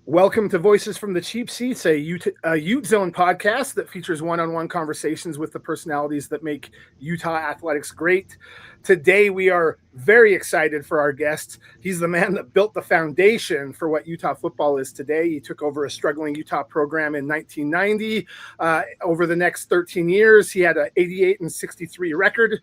Welcome to Voices from the Cheap Seats, a UteZone podcast that features one-on-one conversations with the personalities that make Utah athletics great. Today, we are very excited for our guest. He's the man that built the foundation for what Utah football is today. He took over a struggling Utah program in 1990. Over the next 13 years, he had an 88-63 record.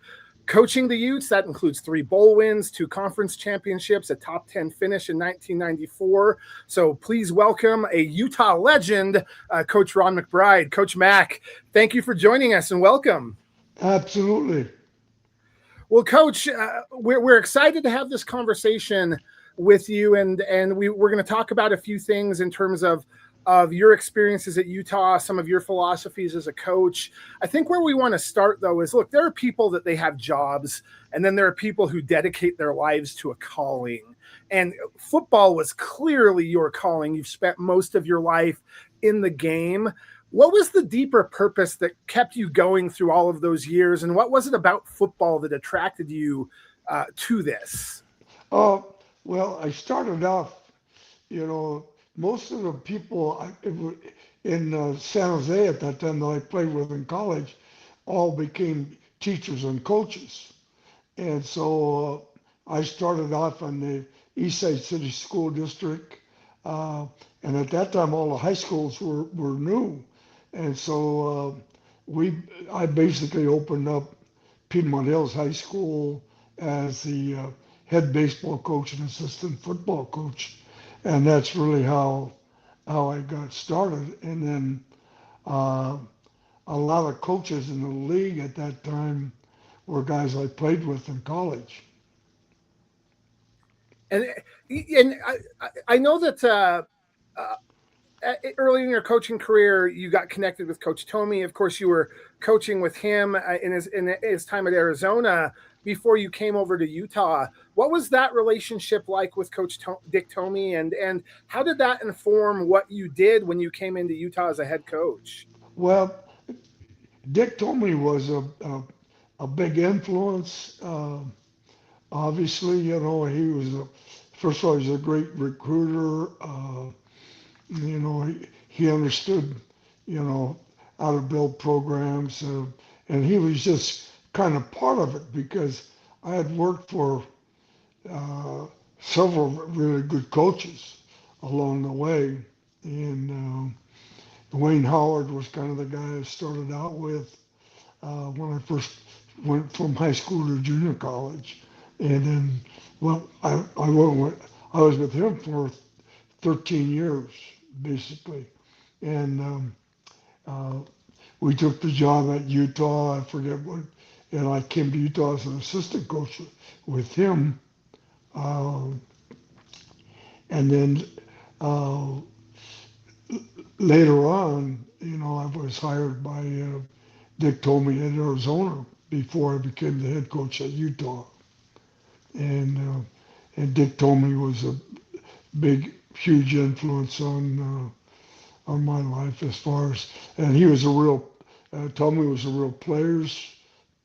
Coaching the Utes, that includes 3 bowl wins, 2 conference championships, a top 10 finish in 1994. So please welcome a Utah legend, Coach Ron McBride. Coach Mac, thank you for joining us and welcome. Absolutely. Well, Coach, we're excited to have this conversation with you, and we're going to talk about a few things in terms of your experiences at Utah, some of your philosophies as a coach. I think where we want to start, though, is look, there are people that they have jobs, and then there are people who dedicate their lives to a calling. And football was clearly your calling. You've spent most of your life in the game. What was the deeper purpose that kept you going through all of those years? And what was it about football that attracted you to this? Uh, well, I started off, most of the people in San Jose at that time that I played with in college all became teachers and coaches. And so I started off in the Eastside City School District. Uh, and at that time, all the high schools were new. And so I basically opened up Piedmont Hills High School as the head baseball coach and assistant football coach, and that's really how I got started. And then uh, a lot of coaches in the league at that time were guys I played with in college. And I know that uh, early in your coaching career, you got connected with Coach Tomey. Of course, you were coaching with him in his time at Arizona before you came over to Utah. What was that relationship like with Dick Tomey, and how did that inform what you did when you came into Utah as a head coach? Well, Dick Tomey was a big influence. Obviously, he was first of all, he's a great recruiter. He understood, you know, how to build programs, and he was just kind of part of it because I had worked for uh, several really good coaches along the way, and Dwayne Howard was kind of the guy I started out with when I first went from high school to junior college, and then well, I was with him for 13 years basically, and uh, we took the job at Utah. I forget what, and I came to Utah as an assistant coach with him, uh, and then uh, later on, I was hired by Dick Tomey in Arizona before I became the head coach at Utah, and Dick Tomey was a big, huge influence on my life as far as, and he was a real, Tommy was a real players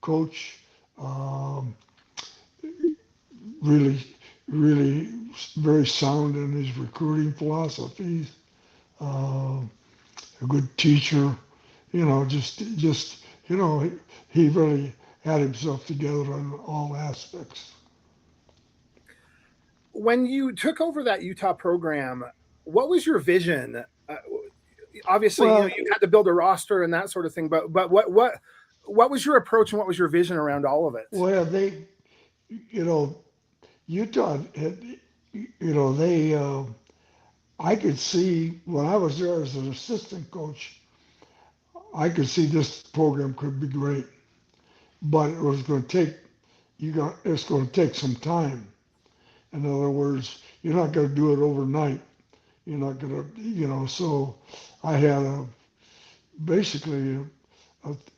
coach, um, really, really very sound in his recruiting philosophies, uh, a good teacher, just, he really had himself together on all aspects. When you took over that Utah program, what was your vision? Obviously, Well, you had to build a roster and that sort of thing, but what was your approach and what was your vision around all of it? well, you know, Utah had, they, I could see when I was there as an assistant coach, I could see this program could be great, but it was going to take it's going to take some time. In other words, you're not going to do it overnight. You're not going to, So I had basically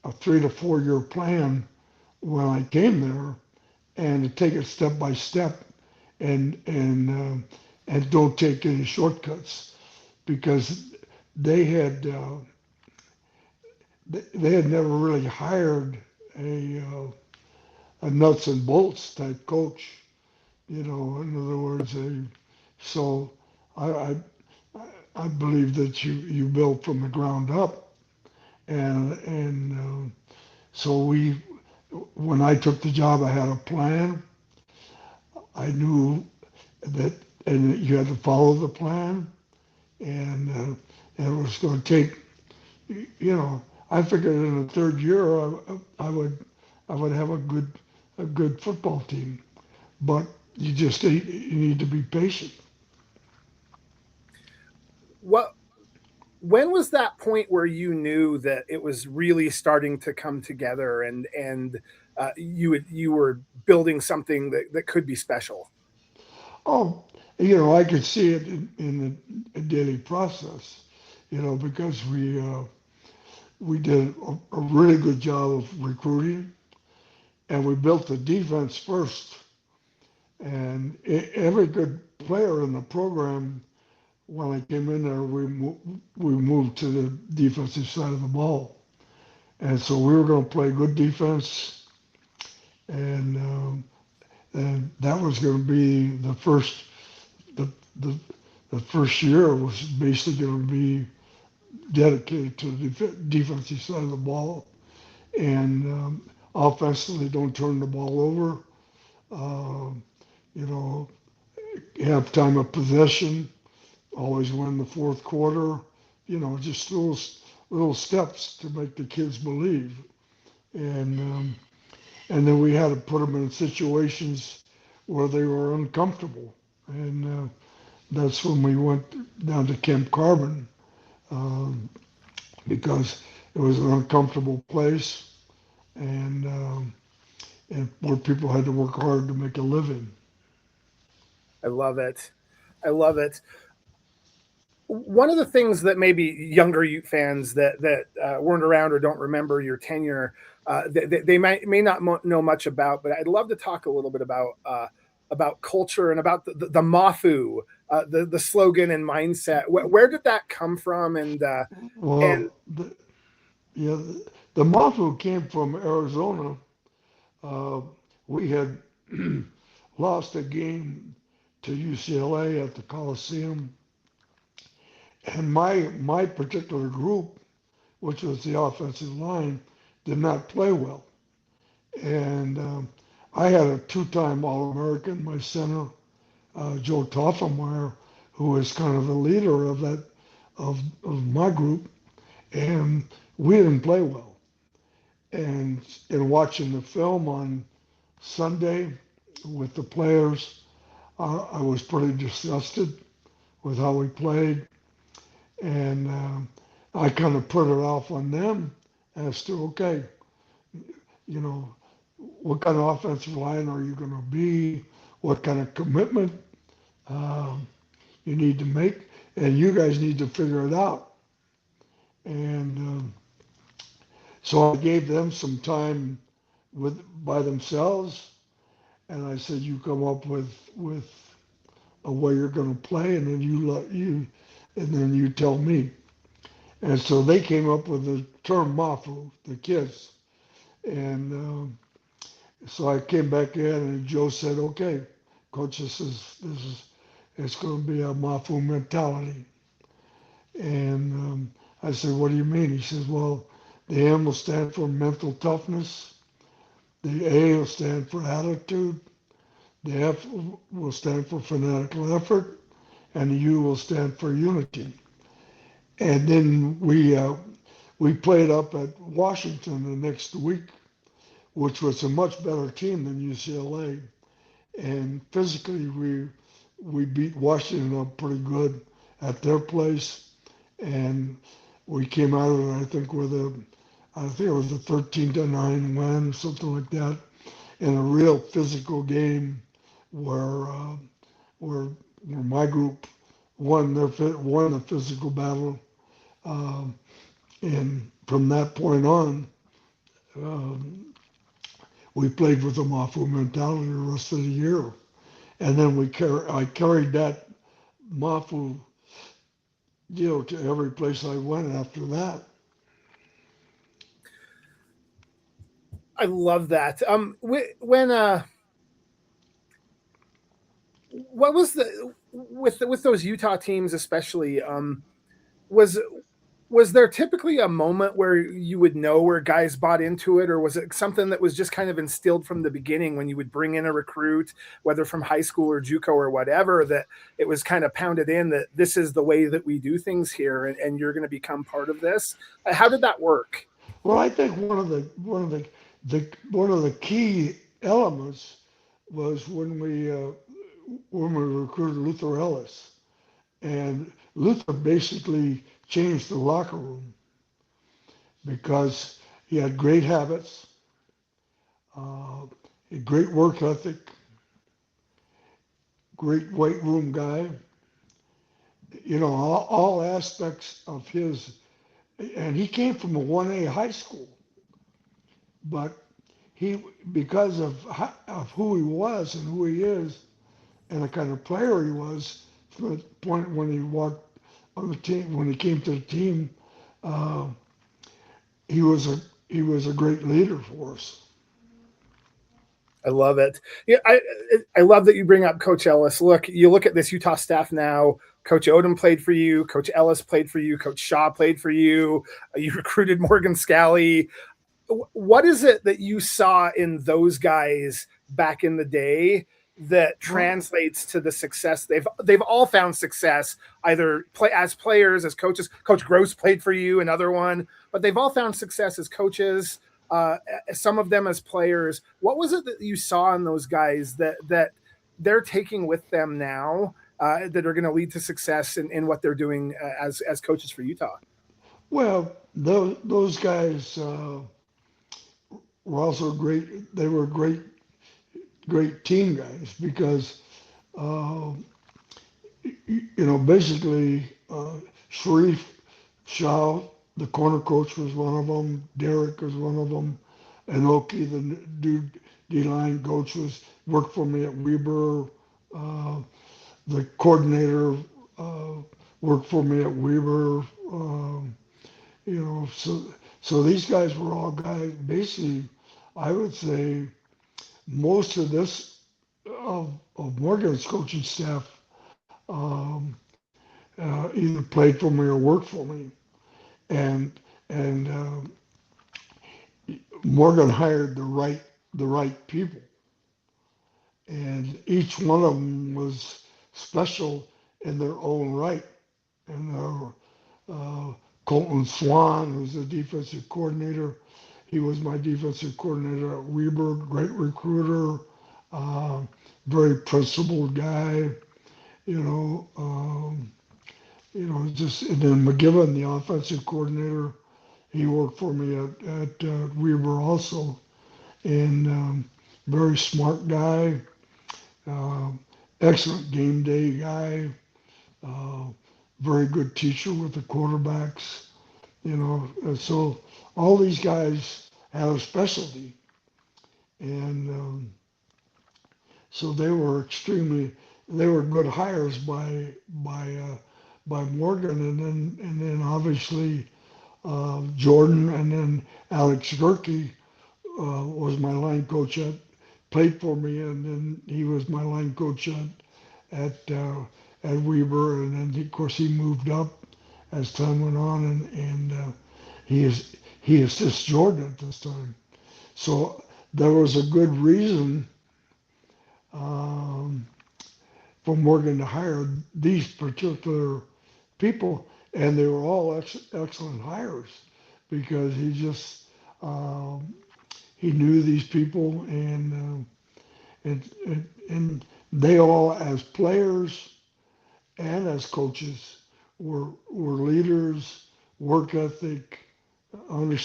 a 3 to 4 year plan when I came there, and to take it step by step, and don't take any shortcuts because they had. They had never really hired a nuts and bolts type coach. In other words, so I, I I believe that you build from the ground up, and so when I took the job, I had a plan. I knew that, and you had to follow the plan, and it was going to take, I figured in the third year I would have a good football team, but you need to be patient. What when was that point where you knew that it was really starting to come together and you were building something that could be special? Oh, I could see it in the daily process, because we did a really good job of recruiting, and we built the defense first. And every good player in the program, when I came in there, we moved to the defensive side of the ball, and so we were going to play good defense, and and that was going to be the the the first year was basically going to be dedicated to the defensive side of the ball, and offensively don't turn the ball over. Um, you know, have time of possession, always win the fourth quarter. Just little steps to make the kids believe, and and then we had to put them in situations where they were uncomfortable, and that's when we went down to Camp Carbon, um, because it was an uncomfortable place, and where people had to work hard to make a living. I love it. I love it. One of the things that maybe younger Ute fans that weren't around or don't remember your tenure, they may not know much about, but I'd love to talk a little bit about culture and about the Mafu, the slogan and mindset. Where did that come from? And Well, yeah, the mafia came from Arizona. Uh, we had lost a game to UCLA at the Coliseum, and my particular group, which was the offensive line, did not play well. And I had a two-time All-American, my center, Joe Toffenmeyer, who was kind of the leader of of my group, and we didn't play well. And in watching the film on Sunday with the players, I was pretty disgusted with how we played, and I kind of put it off on them as to, okay, you know, what kind of offensive line are you going to be? What kind of commitment um, you need to make, and you guys need to figure it out. And so I gave them some time by themselves, and I said, you come up with a way you're going to play, and then and then you tell me. And so they came up with the term "mafu," the kids, and so I came back in, and Joe said, "Okay, coach, this is it's going to be a mafu mentality." And I said, "What do you mean?" He says, "Well, the M will stand for mental toughness, the A will stand for attitude, the F will stand for fanatical effort, and the U will stand for unity." And then we played up at Washington the next week, which was a much better team than UCLA. And physically, we beat Washington up pretty good at their place, and we came out of it, I think, I think it was a 13-9 win, something like that, in a real physical game where where my group won the physical battle. Um, and from that point on, um, we played with the Mafu mentality the rest of the year. And then I carried that Mafu, to every place I went after that. I love that. When what was the with those Utah teams, especially, was was there typically a moment where you would know where guys bought into it, or was it something that was just kind of instilled from the beginning when you would bring in a recruit, whether from high school or JUCO or whatever, that it was kind of pounded in that this is the way that we do things here, and you're going to become part of this? How did that work? Well, I think one of the key elements was when we recruited Luther Ellis, and Luther basically changed the locker room because he had great habits, uh, a great work ethic, great weight room guy. You know, all aspects of his, and he came from a 1A high school, but he, because of who he was and who he is and the kind of player he was, from the point when he walked on the team, when he came to the team, uh, he was a great leader for us. I love it. Yeah, I love that you bring up Coach Ellis. Look, you look at this Utah staff now. Coach Odom played for you. Coach Ellis played for you. Coach Shaw played for you. You recruited Morgan Scally. What is it that you saw in those guys back in the day that Well, translates to the success they've all found success either play as players, as coaches? Coach Gross played for you, another one, but they've all found success as coaches, uh, some of them as players. What was it that you saw in those guys that they're taking with them now, that are going to lead to success in what they're doing, as coaches for Utah? well, those guys were also great. They were great team guys because uh, basically Sharif Shaw, the corner coach, was one of them. Derek was one of them. And Oki, the dude D-line coach, was worked for me at Weber. Uh, the coordinator uh, worked for me at Weber. So these guys were all guys. Basically, I would say most of this of Morgan's coaching staff um, either played for me or worked for me, and and Morgan hired the right people, and each one of them was special in their own right. And Colton Swan, who's the defensive coordinator, he was my defensive coordinator at Weber, great recruiter, uh, very principled guy, you know. Just and then McGibbon, the offensive coordinator, he worked for me at Weber also, and very smart guy, uh, excellent game day guy, uh, very good teacher with the quarterbacks. So all these guys have a specialty, and so they were good hires by Morgan, and then obviously Jordan, and then Alex Gerke was my line coach played for me, and then he was my line coach at Weber, and then of course he moved up as time went on, and he assists Jordan at this time. So there was a good reason um, for Morgan to hire these particular people, and they were all excellent hires because um, he knew these people, and they all, as players and as coaches, were leaders, work ethic, under,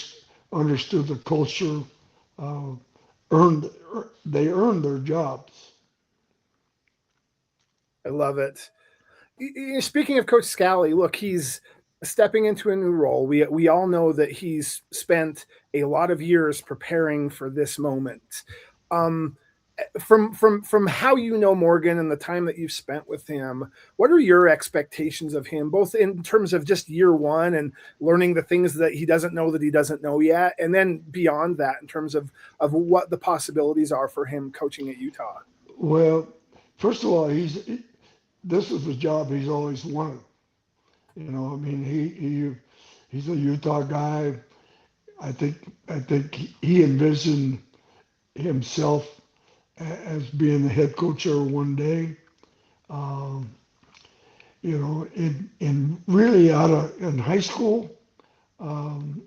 understood the culture, uh, earned they earned their jobs. I love it. Speaking of Coach Scally, look, he's stepping into a new role. We all know that he's spent a lot of years preparing for this moment. Um, from how you know Morgan and the time that you've spent with him, what are your expectations of him, both in terms of just year one and learning the things that he doesn't know yet, and then beyond that in terms of what the possibilities are for him coaching at Utah? Well, first of all, this is the job he's always wanted. You know, I mean, he's a Utah guy. I think he envisioned himself as being the head coach there one day. Um, you know, in really in high school, um,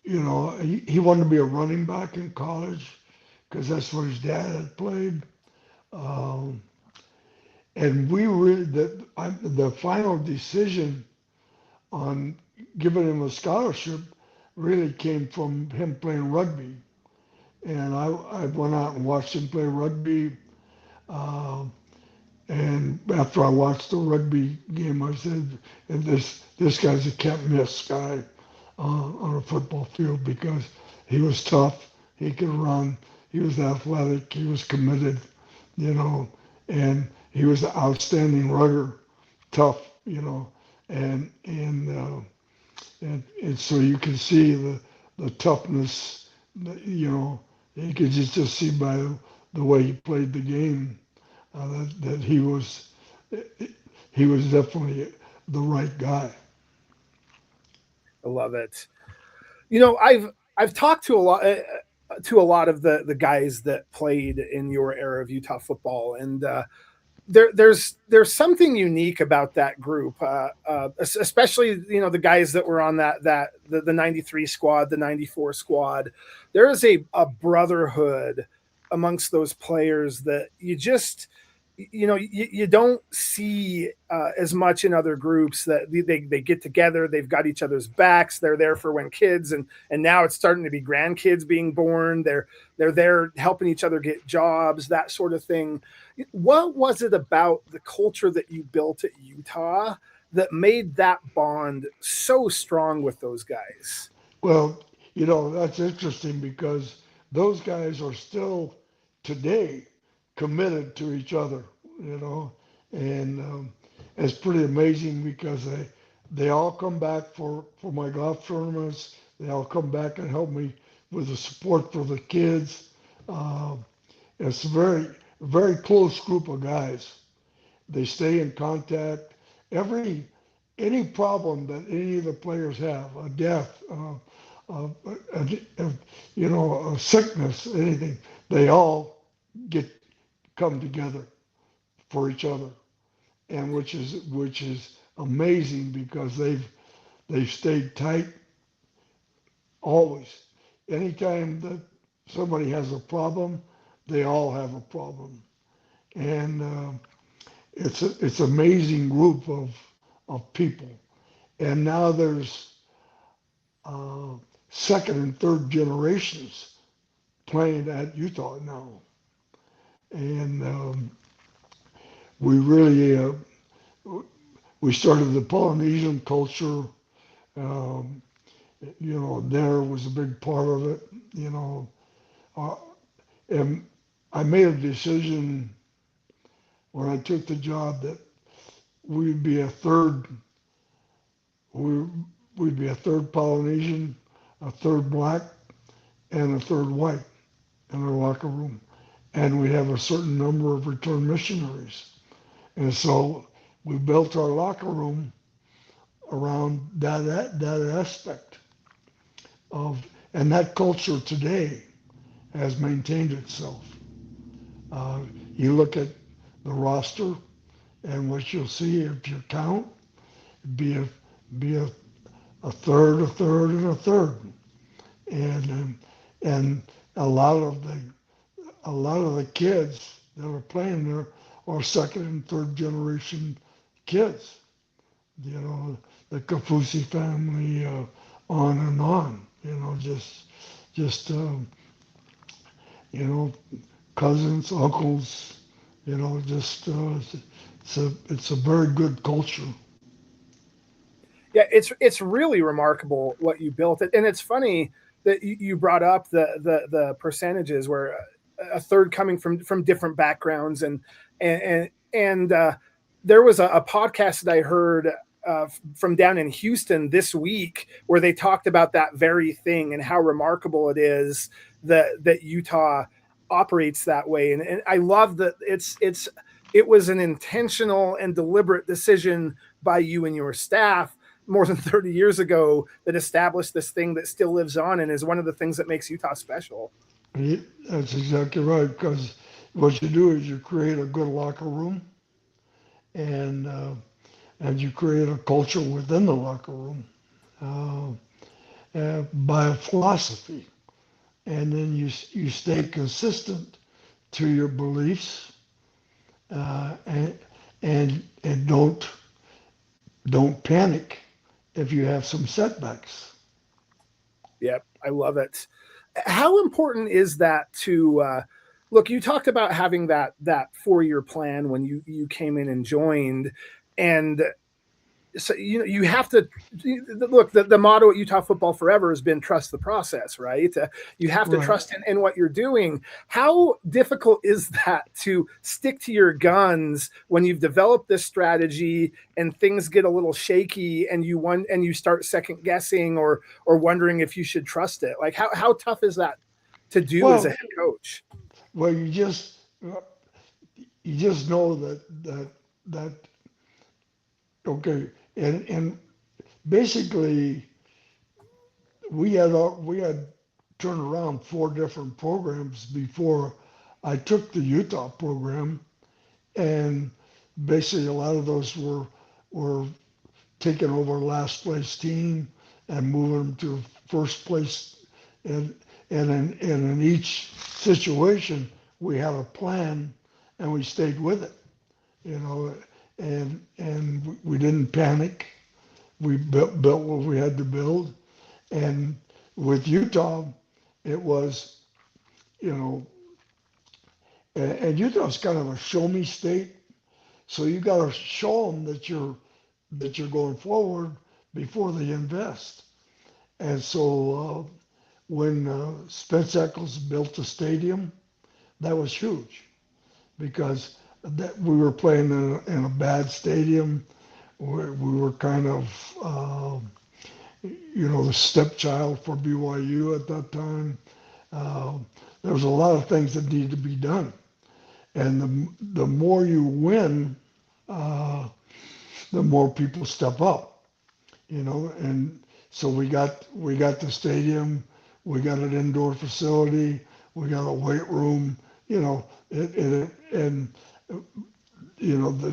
you know, he wanted to be a running back in college because that's what his dad had played. Um, and we really the final decision on giving him a scholarship really came from him playing rugby. And I went out and watched him play rugby. Um, and after I watched the rugby game, I said, and this guy's a can't miss guy on a football field because he was tough, he could run, he was athletic, he was committed, you know, and he was an outstanding runner, tough, you know, and so you can see the toughness, you know, you could just see by the way he played the game that he was definitely the right guy. I love it. I've talked to a lot of the guys that played in your era of Utah football, and there's something unique about that group, especially the guys that were on the '93 squad, the '94 squad. There is a brotherhood amongst those players that you don't see as much in other groups, that they get together, they've got each other's backs, they're there for when kids and now it's starting to be grandkids being born, they're there helping each other get jobs, that sort of thing. What was it about the culture that you built at Utah that made that bond so strong with those guys? Well, you know, that's interesting because those guys are still today committed to each other, you know, and it's pretty amazing because they all come back for my golf tournaments. They all come back and help me with the support for the kids. Uh, it's a very close group of guys. They stay in contact. Every any problem that any of the players have, a death, a, a, you know, a sickness, anything, they all get come together for each other, and which is amazing because they've stayed tight always. Anytime that somebody has a problem, they all have a problem, and it's amazing group of people. And now there's uh, second and third generations playing at Utah now, and we really we started the Polynesian culture. Um, you know, there was a big part of it. You know, uh, and I made a decision when I took the job that we'd be a third we, we'd be a third Polynesian, a third black, and a third white in our locker room. And we have a certain number of return missionaries. And so we built our locker room around that aspect of, and that culture today has maintained itself. Uh, you look at the roster, and what you'll see if you count, be a be a third, and a third, and a lot of the kids that are playing there are second and third generation kids. You know, the Kafusi family, on and on. You know, just you know, cousins, uncles. You know, just it's a very good culture. Yeah, it's really remarkable what you built it, and it's funny that you brought up the percentages where a third coming from different backgrounds, and there was a podcast that I heard from down in Houston this week where they talked about that very thing and how remarkable it is that Utah operates that way, and I love that it's it was an intentional and deliberate decision by you and your staff more than 30 years ago that established this thing that still lives on and is one of the things that makes Utah special. That's exactly right. Because what you do is you create a good locker room, and you create a culture within the locker room by a philosophy, and then you stay consistent to your beliefs, and don't panic if you have some setbacks. Yep, I love it. How important is that to look? You talked about having that 4-year plan when you came in and joined, and so you have to look. The motto at Utah Football Forever has been trust the process, right? You have to Right. trust in what you're doing. How difficult is that to stick to your guns when you've developed this strategy and things get a little shaky and you start second guessing or wondering if you should trust it? Like how tough is that to do as a Well, head coach? well, you just know that okay, and basically we had turned around 4 different programs before I took the Utah program, and basically a lot of those were taking over last place team and moving them to first place, and in each situation we had a plan and we stayed with it, you know, and we didn't panic. We built what we had to build, and with Utah, it was, you know, and Utah's kind of a show me state, so you got to show them that you're going forward before they invest. And so when Spence Eccles built the stadium, that was huge because that we were playing in a bad stadium. We were kind of, the stepchild for BYU at that time. Uh, there was a lot of things that needed to be done, and the more you win, uh, the more people step up. And so we got the stadium, we got an indoor facility, we got a weight room, and the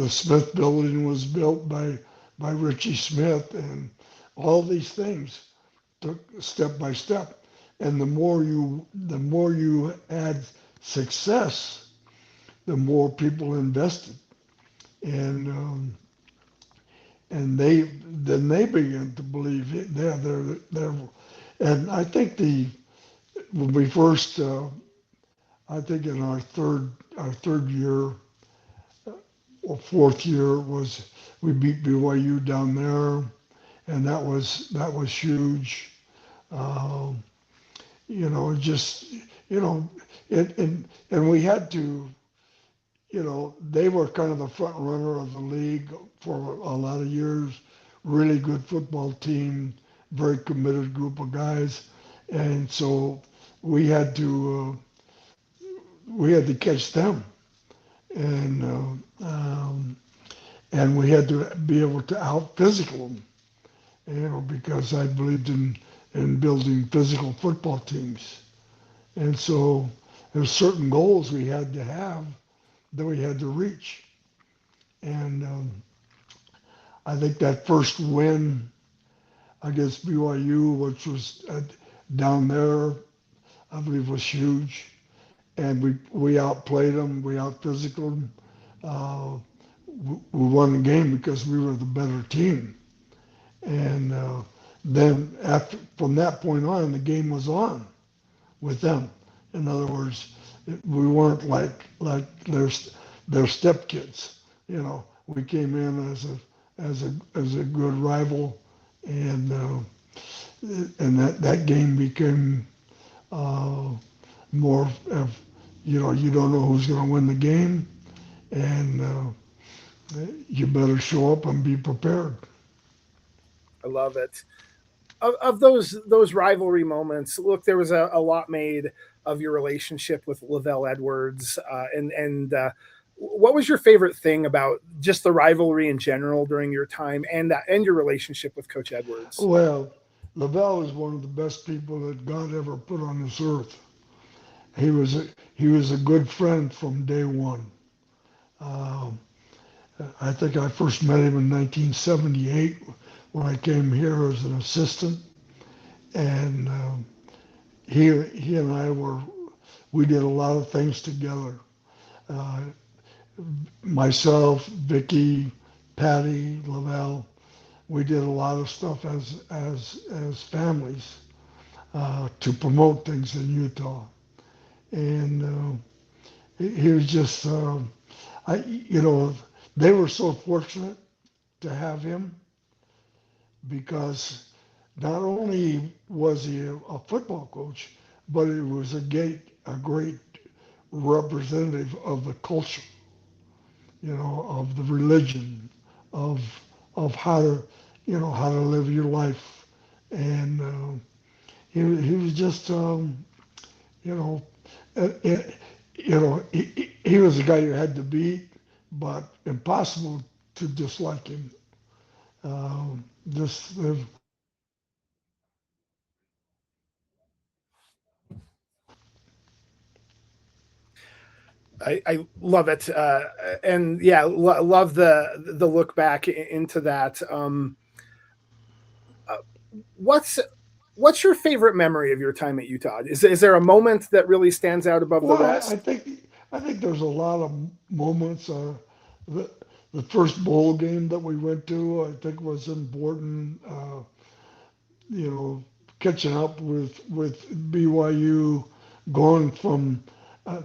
Smith building was built by Richie Smith, and all these things took step by step. And the more you had success, the more people invested, and they began to believe it. They're and I think when we first I think in our third year or fourth year was we beat BYU down there, and that was huge. Um, just you know, and we had to. They were kind of the front runner of the league for a lot of years. Really good football team, very committed group of guys, and so we had to catch them, and we had to be able to out physical them, because I believed in building physical football teams, and so there's certain goals we had to have that we had to reach. And I think that first win against BYU, which was down there, I believe was huge. And we outplayed them, we out physical them. We won the game because we were the better team. And then from that point on, the game was on with them. In other words, we weren't like their stepkids. We came in as a good rival, and that game became more of, you don't know who's going to win the game, and you better show up and be prepared. I love it. of those rivalry moments, look, there was a lot made of your relationship with LaVell Edwards, and what was your favorite thing about just the rivalry in general during your time and your relationship with Coach Edwards? Well, LaVell is one of the best people that God ever put on this earth. He was a good friend from day one. Um, I think I first met him in 1978 when I came here as an assistant, and he and I we did a lot of things together. Uh, Myself, Vicky, Patty, LaVell, we did a lot of stuff as families to promote things in Utah, and he was just I you know they were so fortunate to have him because not only was he a football coach, but he was a great representative of the culture, of the religion, of how to, how to live your life, and he was just, you know, it, he was a guy you had to beat, but impossible to dislike him. Just I love it, and yeah, love the look back into that. Uh, what's what's your favorite memory of your time at Utah? Is there a moment that really stands out above the Well, rest? I think there's a lot of moments. The the first bowl game that we went to, I think, was important. You know, catching up with BYU, going from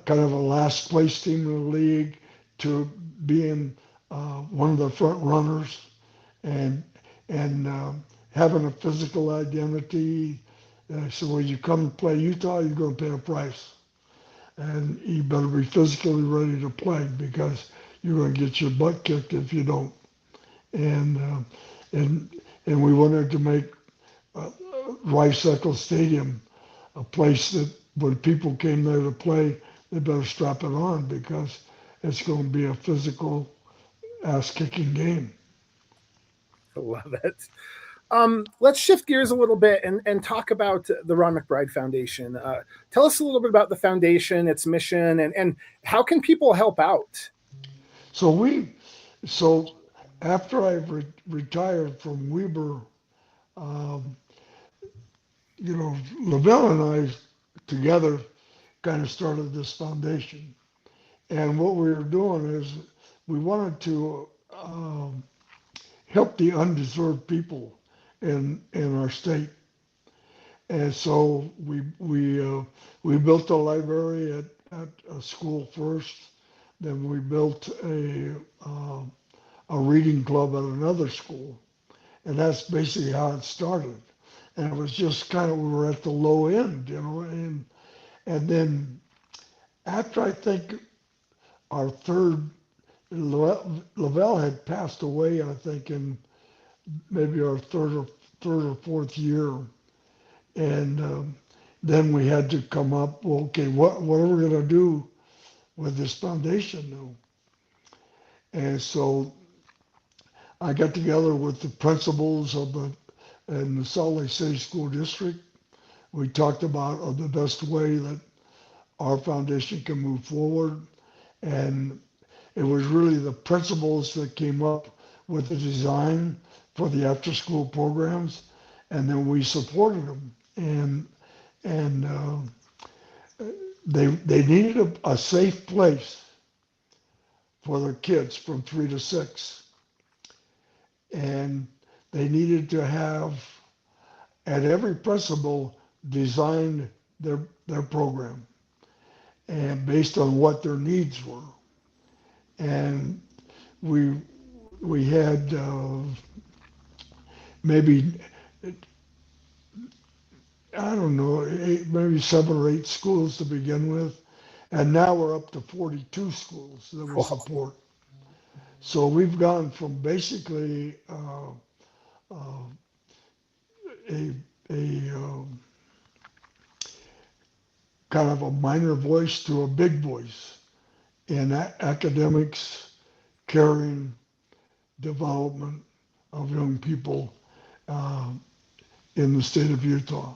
kind of a last place team in the league to being one of the front runners, and having a physical identity. So when you come to play Utah, you're going to pay a price, and you better be physically ready to play because you're going to get your butt kicked if you don't. And and and we wanted to make uh, Rice Eccles Stadium a place that when people came there to play, they better strap it on because it's going to be a physical ass kicking game. I love it. Let's shift gears a little bit and talk about the Ron McBride Foundation. Tell us a little bit about the foundation, its mission, and how can people help out? So so after I retired from Weber, um, LaVelle and I together kind of started this foundation. And what we were doing is we wanted to help the undeserved people in our state. And so we built a library at a school first. Then we built a reading club at another school, and that's basically how it started. And it was just kind of we were at the low end, and then after I think our third Lavelle had passed away, I think in maybe our third or fourth year, and then we had to come up. Well, okay, what are we going to do with this foundation now? And so I got together with the principals of the Salt Lake City School District. We talked about the best way that our foundation can move forward, and it was really the principals that came up with the design for the after-school programs, and then we supported them. And they needed a safe place for their kids from 3 to 6, and they needed to have at every principal designed their program and based on what their needs were. And we we had maybe I don't know maybe 7 or 8 schools to begin with, and now we're up to 42 schools that we Well, support. So we've gone from basically a, a kind of a minor voice to a big voice in academics, caring, development of young people uh, in the state of Utah.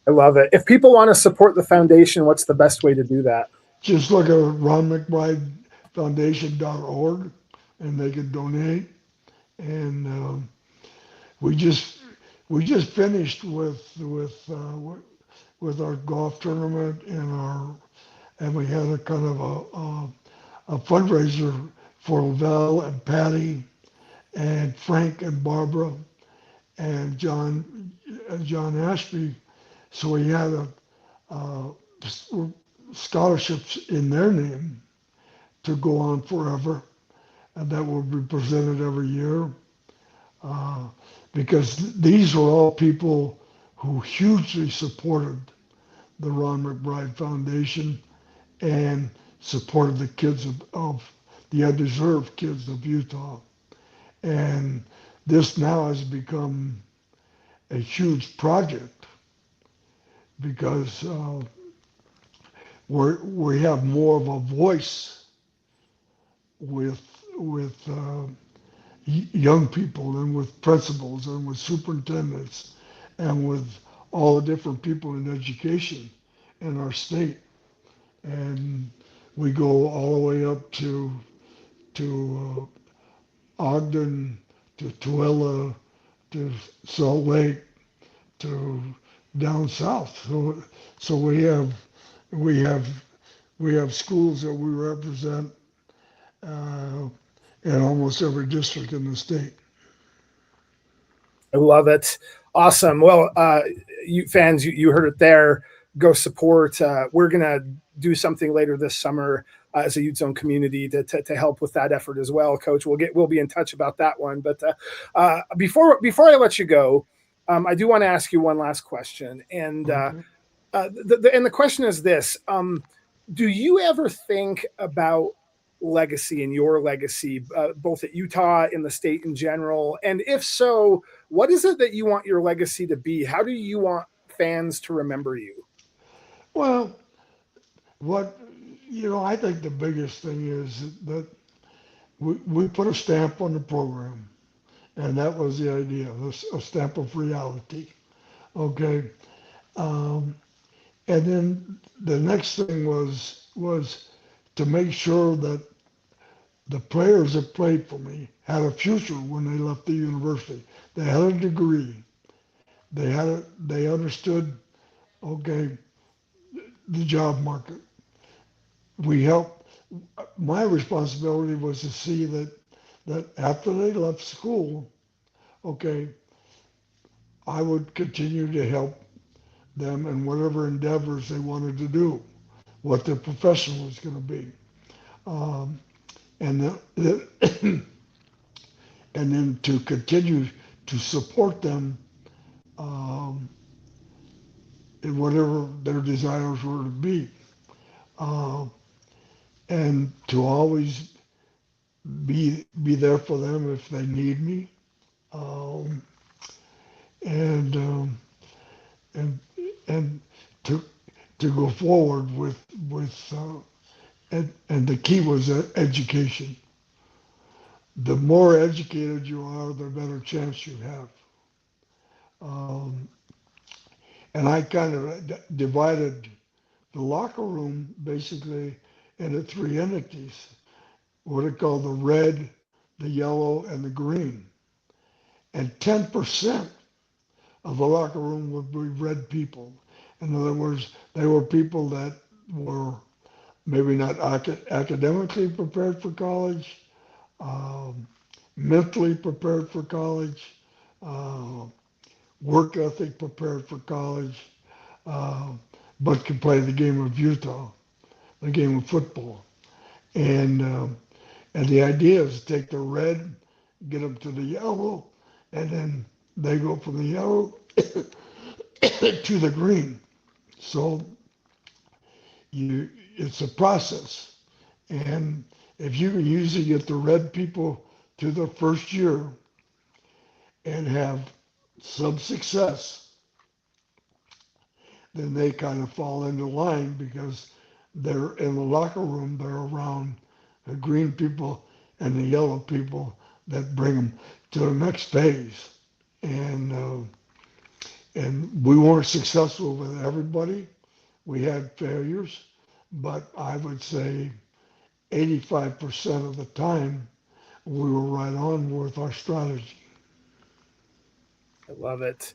I love it. If people want to support the foundation, what's the best way to do that? Just look at Ron McBride Foundation.org and they can donate. And we just we just finished with our golf tournament and we had a kind of a fundraiser for LaVell and Patty and Frank and Barbara and John Ashby. So we had a scholarships in their name to go on forever, and that will be presented every year. Uh, because these were all people who hugely supported the Ron McBride Foundation and supported the kids of the undeserved kids of Utah. And this now has become a huge project because we have more of a voice with young people and with principals and with superintendents and with all the different people in education in our state. And we go all the way up to Ogden, to Tooele, to Salt Lake, to down south. So we have we have schools that we represent uh, in almost every district in the state. I love it. Awesome. Well, you fans, you heard it there. Go support. We're gonna do something later this summer as a UteZone community to help with that effort as well, Coach. We'll be in touch about that one. But before I let you go, I do want to ask you one last question, and Okay. the question is this: do you ever think about legacy and your legacy, both at Utah, in the state in general? And if so, what is it that you want your legacy to be? How do you want fans to remember you? Well, what I think the biggest thing is that we put a stamp on the program, and that was the idea, a stamp of reality. Okay. Um, and then the next thing was to make sure that the players that played for me had a future when they left the university. They had a degree. They understood, okay, the job market. We helped. My responsibility was to see that after they left school, okay, I would continue to help them in whatever endeavors they wanted to do, what their profession was going to be, um, and and then to continue to support them um, in whatever their desires were to be, uh, and to always be there for them if they need me, um, and and and to go forward with and the key was education. The more educated you are, the better chance you have. Um, and I kind of divided the locker room basically into three entities, what I call the red, the yellow, and the green. And 10% of the locker room would be red people. In other words, they were people that were maybe not academically prepared for college, um, mentally prepared for college, uh, work ethic prepared for college, uh, but could play the game of Utah, the game of football. And the idea is to take the red, get them to the yellow, and then they go from the yellow to the green. So it's a process. And if you can usually get the red people to the first year and have some success, then they kind of fall into line because they're in the locker room, they're around the green people and the yellow people that bring them to the next phase. And we weren't successful with everybody. We had failures, but I would say 85% of the time we were right on with our strategy. I love it.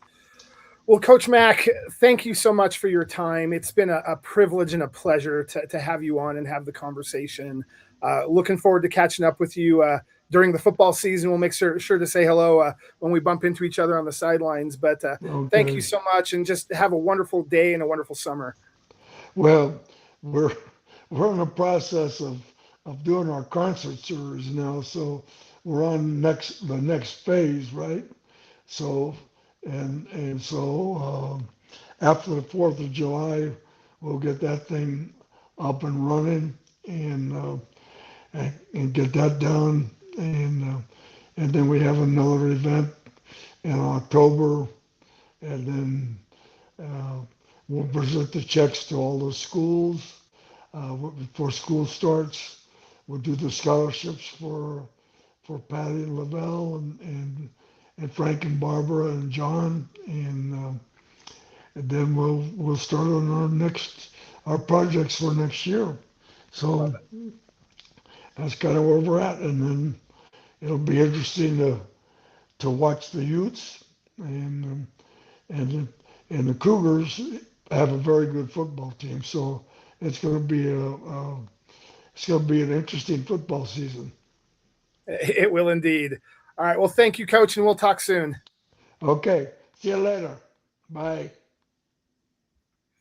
Well, Coach Mack, thank you so much for your time. It's been a privilege and a pleasure to have you on and have the conversation. Looking forward to catching up with you during the football season. We'll make sure to say hello when we bump into each other on the sidelines. But thank you Okay. so much, and just have a wonderful day and a wonderful summer. Well, we're we're in the process of doing our concert series now, so we're on the next phase, right? So and so after the Fourth of July, we'll get that thing up and running and get that done, and then we have another event in October, and then we'll present the checks to all the schools before school starts. We'll do the scholarships for Patty and LaVell and Frank and Barbara and John, and then we'll start on our projects for next year. So that's kind of where we're at, and then it'll be interesting to watch the Utes and and the Cougars have a very good football team. So it's going to be it's going to be an interesting football season. It will indeed. All right. Well, thank you, Coach, and we'll talk soon. Okay, see you later. Bye.